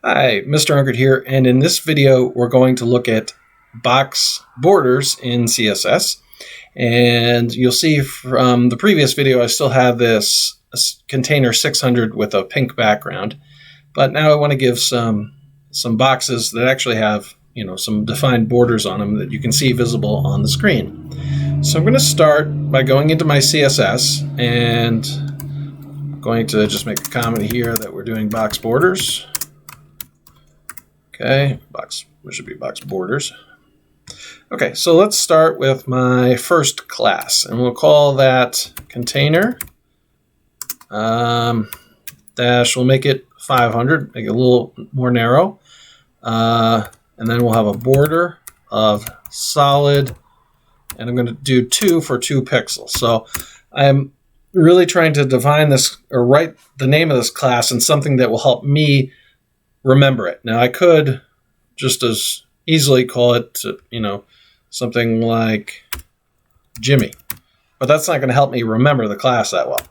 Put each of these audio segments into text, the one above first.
Hi, Mr. Unkert here, and in this video we're going to look at box borders in CSS. And you'll see from the previous video I still have this container 600 with a pink background, but now I want to give some boxes that actually have some defined borders on them that you can see visible on the screen. So I'm going to start by going into my CSS, and I'm going to just make a comment here that we're doing box borders. Okay, which should be box borders. Okay, so let's start with my first class, and we'll call that container dash. We'll make it 500, make it a little more narrow, and then we'll have a border of solid, and I'm going to do 2 for 2 pixels. So I'm really trying to define this or write the name of this class in something that will help me remember it. Now I could just as easily call it, something like Jimmy, but that's not going to help me remember the class that well.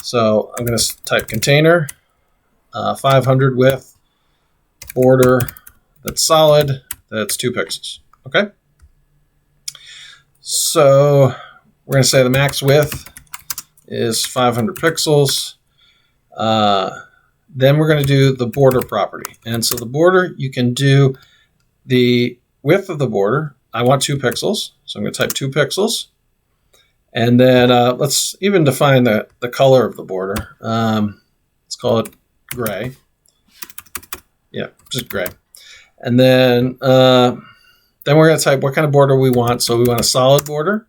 So I'm going to type container 500 width, border that's solid, that's 2 pixels. Okay. So we're going to say the max width is 500 pixels. Then we're going to do the border property. And so the border, you can do the width of the border. I want 2 pixels, so I'm going to type 2 pixels. And then let's even define the color of the border. Let's call it gray. Yeah, just gray. And then we're going to type what kind of border we want. So we want a solid border,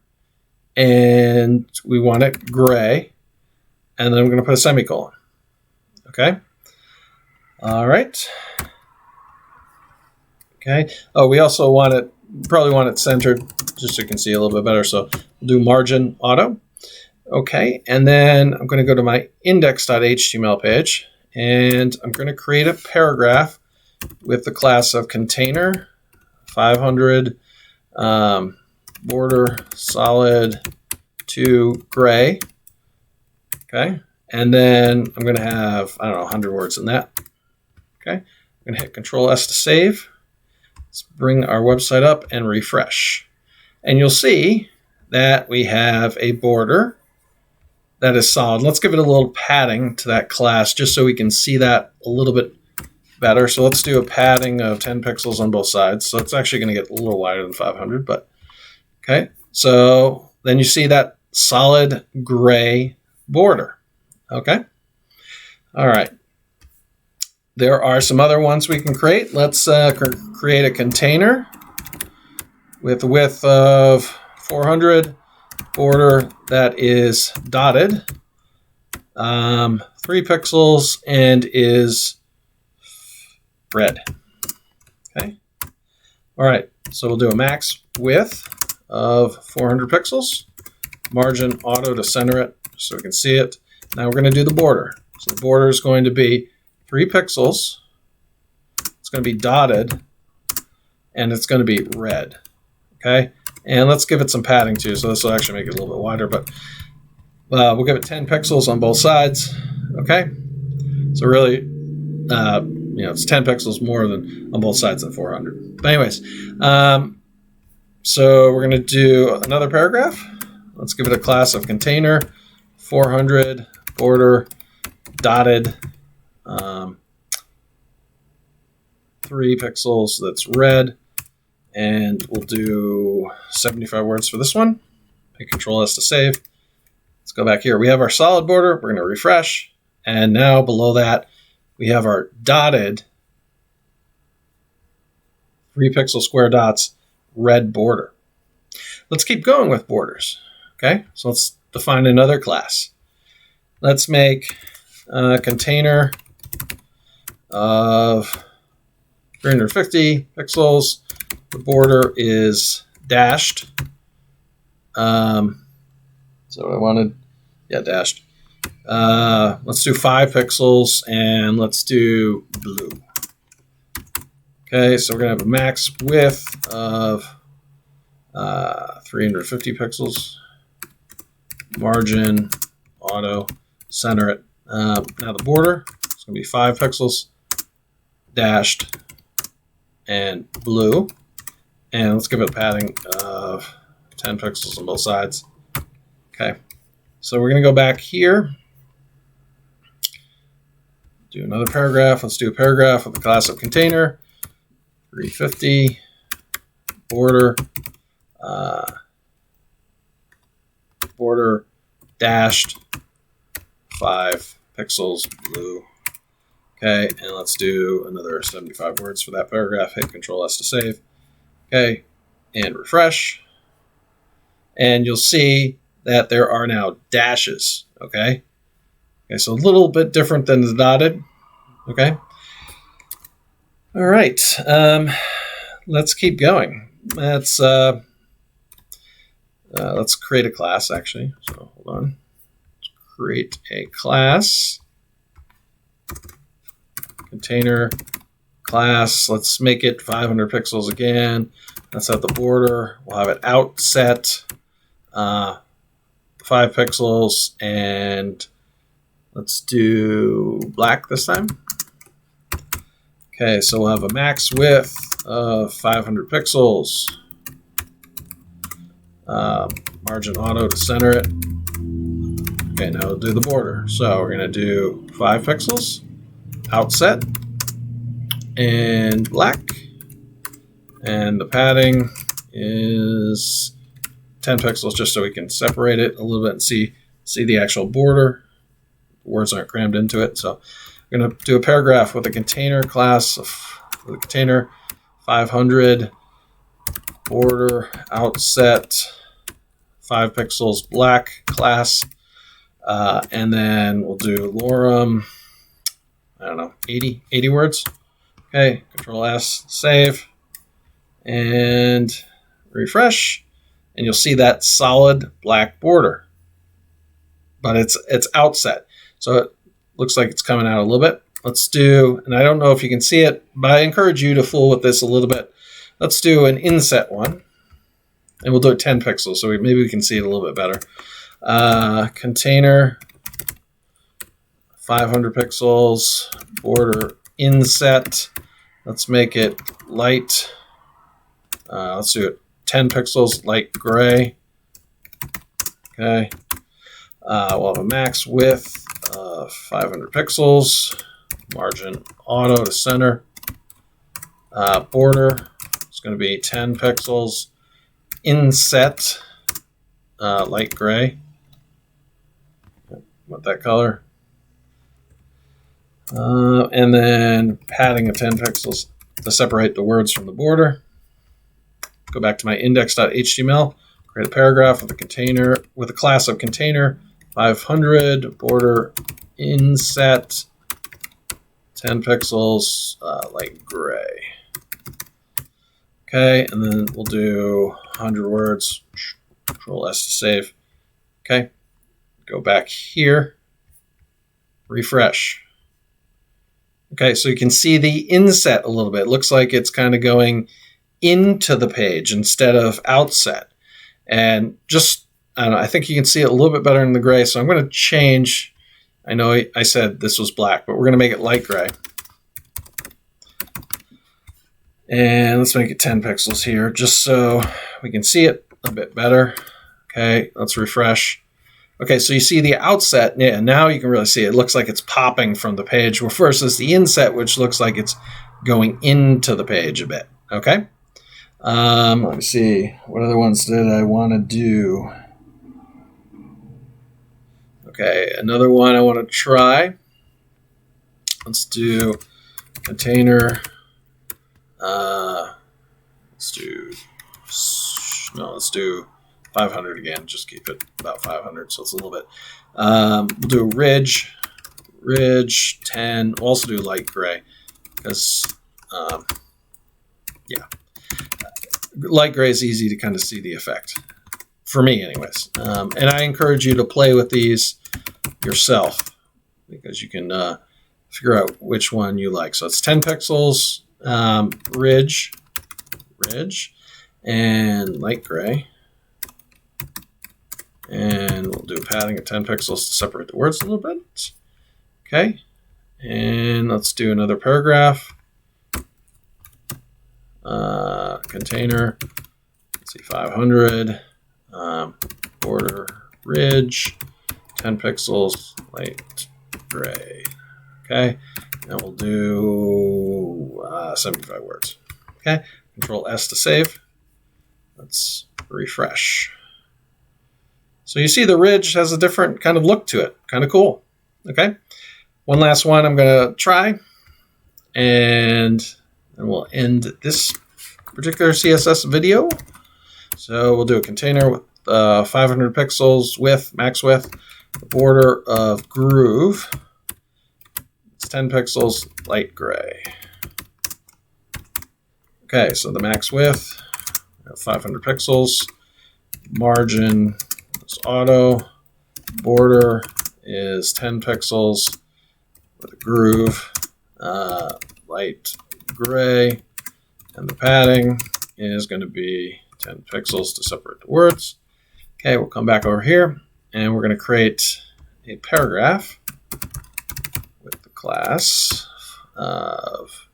and we want it gray. And then we're going to put a semicolon. Okay. All right. Okay. Oh, we also probably want it centered just so you can see a little bit better. So we'll do margin auto. Okay. And then I'm going to go to my index.html page, and I'm going to create a paragraph with the class of container 500 border solid to gray. Okay. And then I'm going to have, 100 words in that. Okay. I'm going to hit Control S to save. Let's bring our website up and refresh. And you'll see that we have a border that is solid. Let's give it a little padding to that class just so we can see that a little bit better. So let's do a padding of 10 pixels on both sides. So it's actually going to get a little wider than 500, but okay. So then you see that solid gray border. Okay. All right. There are some other ones we can create. Let's create a container with a width of 400, border that is dotted, 3 pixels, and is red. Okay. All right. So we'll do a max width of 400 pixels, margin auto to center it so we can see it. Now we're going to do the border. So the border is going to be 3 pixels. It's going to be dotted, and it's going to be red. Okay, and let's give it some padding too. So this will actually make it a little bit wider, but we'll give it 10 pixels on both sides. Okay, so really, it's 10 pixels more than on both sides than 400. But anyways, so we're going to do another paragraph. Let's give it a class of container 400 border dotted 3 pixels, that's red, and we'll do 75 words for this one. Hit Control S to save. Let's go back here. We have our solid border. We're going to refresh, and now below that we have our dotted 3 pixel square dots red border. Let's keep going with borders. Okay, so let's define another class. Let's make a container of 350 pixels. The border is dashed. So I wanted, dashed. Let's do 5 pixels, and let's do blue. Okay, so we're going to have a max width of 350 pixels. Margin auto center it. Now the border is going to be 5 pixels. dashed, and blue. And let's give it a padding of 10 pixels on both sides. Okay, so we're going to go back here. Do another paragraph. Let's do a paragraph with the class of container. 350 border border dashed 5 pixels blue. Okay, and let's do another 75 words for that paragraph. Hit Control S to save. Okay, and refresh. And you'll see that there are now dashes. Okay, so a little bit different than the dotted. Okay. All right. Let's keep going. Let's create a class, actually. So hold on. Let's create a class. Container class. Let's make it 500 pixels again. Let's set the border. We'll have it outset 5 pixels, and let's do black this time. Okay, so we'll have a max width of 500 pixels. Margin auto to center it. Okay, now we'll do the border. So we're going to do 5 pixels, outset, and black. And the padding is 10 pixels just so we can separate it a little bit and see the actual border. Words aren't crammed into it. So I'm going to do a paragraph with a container class with a container 500 border outset 5 pixels black class, and then we'll do lorem, I don't know, 80 words. Okay, Control S, save, and refresh, and you'll see that solid black border, but it's outset, so it looks like it's coming out a little bit. Let's do, and I don't know if you can see it, but I encourage you to fool with this a little bit. Let's do an inset one, and we'll do it 10 pixels, so maybe we can see it a little bit better. Container, 500 pixels, border inset. Let's make it light. Let's do it 10 pixels, light gray. Okay. We'll have a max width of 500 pixels. Margin auto to center. Border is going to be 10 pixels. Inset, light gray. Want that color. And then padding of 10 pixels to separate the words from the border. Go back to my index.html. Create a paragraph with a container with a class of container 500 border inset 10 pixels light gray. Okay, and then we'll do 100 words. Control S to save. Okay, go back here. Refresh. Okay, so you can see the inset a little bit. It looks like it's kind of going into the page instead of outset. And just, I don't know, I think you can see it a little bit better in the gray. So I'm going to change. I know I said this was black, but we're going to make it light gray. And let's make it 10 pixels here just so we can see it a bit better. Okay, let's refresh. Okay, so you see the outset. Yeah, now you can really see it. It looks like it's popping from the page versus the inset, which looks like it's going into the page a bit. Okay. Let me see. What other ones did I want to do? Okay, another one I want to try. Let's do container. Let's do 500 again. Just keep it about 500, so it's a little bit. We'll do ridge 10. We'll also do light gray because, yeah, light gray is easy to kind of see the effect for me, anyways. And I encourage you to play with these yourself because you can figure out which one you like. So it's 10 pixels, ridge, and light gray. And we'll do padding of 10 pixels to separate the words a little bit. Okay. And let's do another paragraph. container, let's see, 500, border ridge, 10 pixels, light gray. Okay, and we'll do 75 words. Okay, Control S to save. Let's refresh. So you see the ridge has a different kind of look to it. Kind of cool. Okay, one last one I'm going to try, and we'll end this particular CSS video. So we'll do a container with 500 pixels width, max width, the border of groove. It's 10 pixels, light gray. Okay, so the max width, 500 pixels, margin is auto, border is 10 pixels with a groove, light gray, and the padding is going to be 10 pixels to separate the words. Okay, we'll come back over here, and we're going to create a paragraph with the class of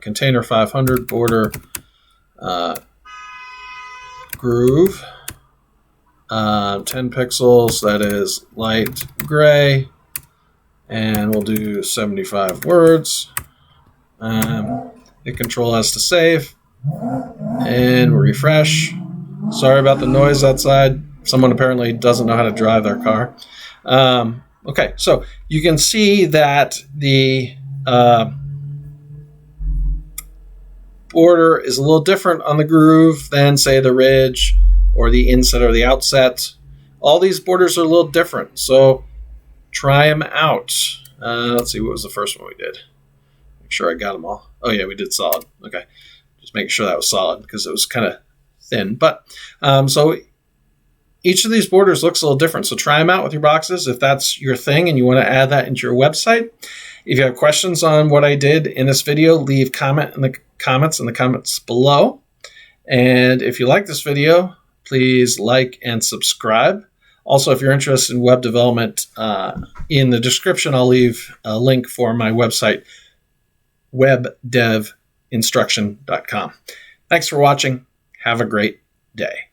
container 500, border groove, 10 pixels, that is light gray, and we'll do 75 words. Hit Control S to save, and refresh. Sorry about the noise outside. Someone apparently doesn't know how to drive their car. Okay, so you can see that the border is a little different on the groove than, say, the ridge or the inset or the outset. All these borders are a little different, so try them out. Let's see, what was the first one we did? Make sure I got them all. Oh yeah, we did solid. Okay, just making sure that was solid because it was kind of thin. But so each of these borders looks a little different, so try them out with your boxes if that's your thing and you want to add that into your website. If you have questions on what I did in this video, leave comment in the comments below. And if you like this video, please like and subscribe. Also, if you're interested in web development, in the description, I'll leave a link for my website, webdevinstruction.com. Thanks for watching. Have a great day.